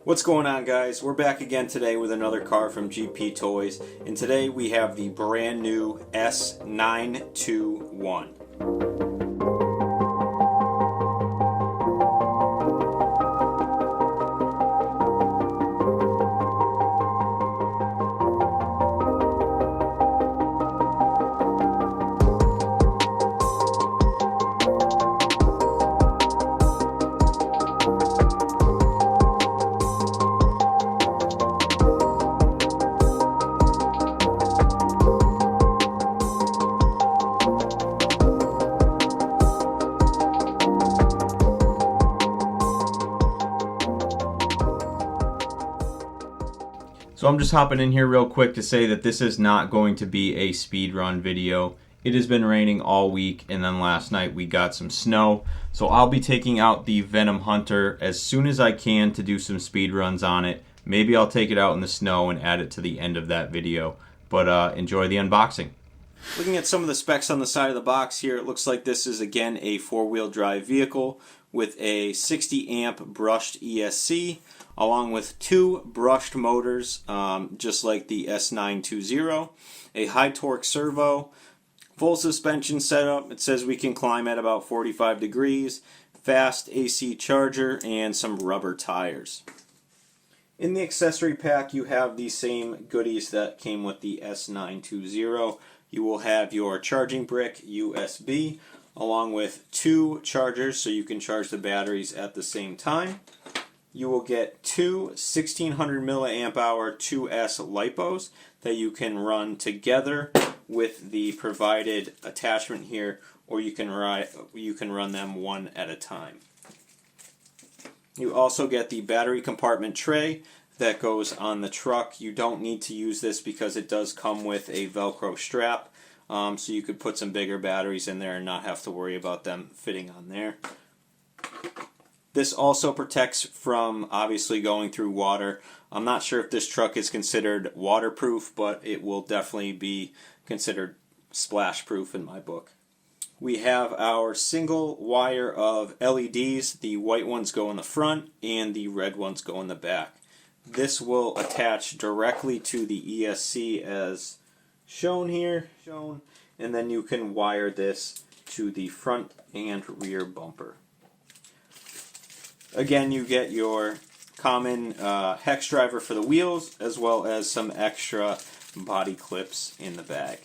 What's going on, guys? We're back again today with another car from GPToys, and today we have the brand new S921. So I'm just hopping in here real quick to say that this is not going to be a speed run video. It has been raining all week, and then last night we got some snow. So I'll be taking out the Venom Hunter as soon as I can to do some speed runs on it. Maybe I'll take it out in the snow and add it to the end of that video. But enjoy the unboxing. Looking at some of the specs on the side of the box here, it looks like this is again a four-wheel drive vehicle with a 60 amp brushed ESC, along with two brushed motors, just like the S920, a high torque servo, full suspension setup. It says we can climb at about 45 degrees, fast AC charger, and some rubber tires. In the accessory pack, you have the same goodies that came with the S920. You will have your charging brick USB, along with two chargers so you can charge the batteries at the same time. You will get two 1600 milliamp hour 2S Lipos that you can run together with the provided attachment here, or you can run them one at a time. You also get the battery compartment tray that goes on the truck. You don't need to use this because it does come with a Velcro strap, so you could put some bigger batteries in there and not have to worry about them fitting on there. This also protects from obviously going through water. I'm not sure if this truck is considered waterproof, but it will definitely be considered splash proof in my book. We have our single wire of LEDs. The white ones go in the front and the red ones go in the back. This will attach directly to the ESC as shown here, and then you can wire this to the front and rear bumper. Again, you get your common hex driver for the wheels, as well as some extra body clips in the bag.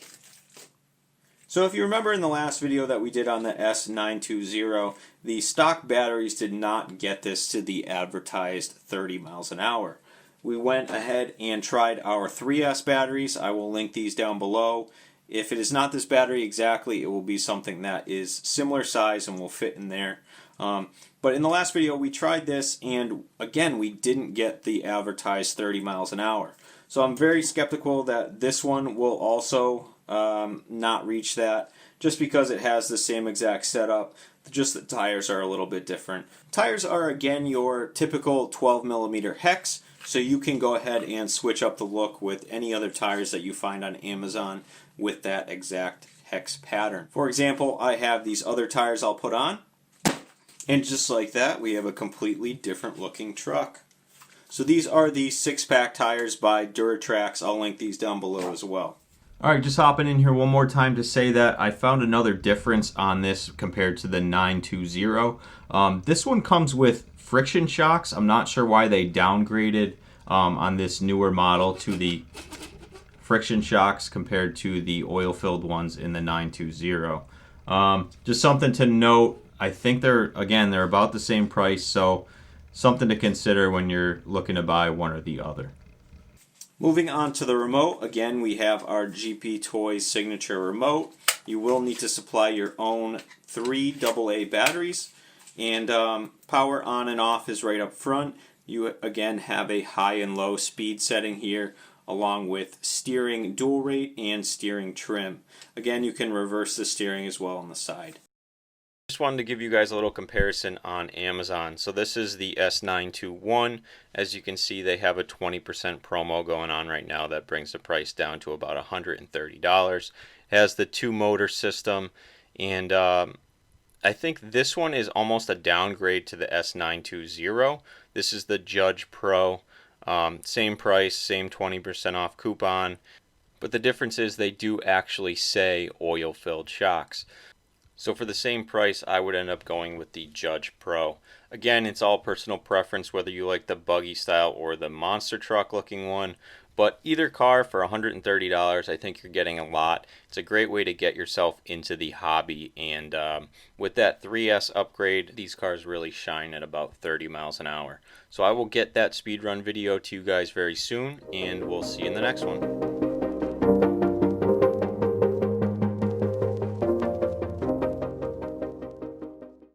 So if you remember in the last video that we did on the S920, the stock batteries did not get this to the advertised 30 miles an hour. We went ahead and tried our 3S batteries. I will link these down below. If it is not this battery exactly, it will be something that is similar size and will fit in there. But in the last video we tried this, and again we didn't get the advertised 30 miles an hour. So I'm very skeptical that this one will also not reach that, just because it has the same exact setup, just the tires are a little bit different. Tires are again your typical 12mm hex, so you can go ahead and switch up the look with any other tires that you find on Amazon with that exact hex pattern. For example, I have these other tires I'll put on, and just like that, we have a completely different looking truck. So these are the 6-pack tires by Duratrax. I'll link these down below as well. Alright, just hopping in here one more time to say that I found another difference on this compared to the 920. This one comes with friction shocks. I'm not sure why they downgraded on this newer model to the friction shocks compared to the oil-filled ones in the 920. Just something to note. I think they're about the same price, so something to consider when you're looking to buy one or the other. Moving on to the remote, again we have our GPToys signature remote. You will need to supply your own 3 AA batteries, and power on and off is right up front. You again have a high and low speed setting here, along with steering dual rate and steering trim. Again, you can reverse the steering as well on the side. Just wanted to give you guys a little comparison on Amazon. So this is the S921. As you can see, they have a 20% promo going on right now that brings the price down to about $130. It has the 2-motor system, and I think this one is almost a downgrade to the S920. This is the Judge Pro. Same price, same 20% off coupon, but the difference is they do actually say oil-filled shocks. So for the same price, I would end up going with the Judge Pro. Again, it's all personal preference whether you like the buggy style or the monster truck looking one. But either car for $130, I think you're getting a lot. It's a great way to get yourself into the hobby. And with that 3S upgrade, these cars really shine at about 30 miles an hour. So I will get that speedrun video to you guys very soon, and we'll see you in the next one.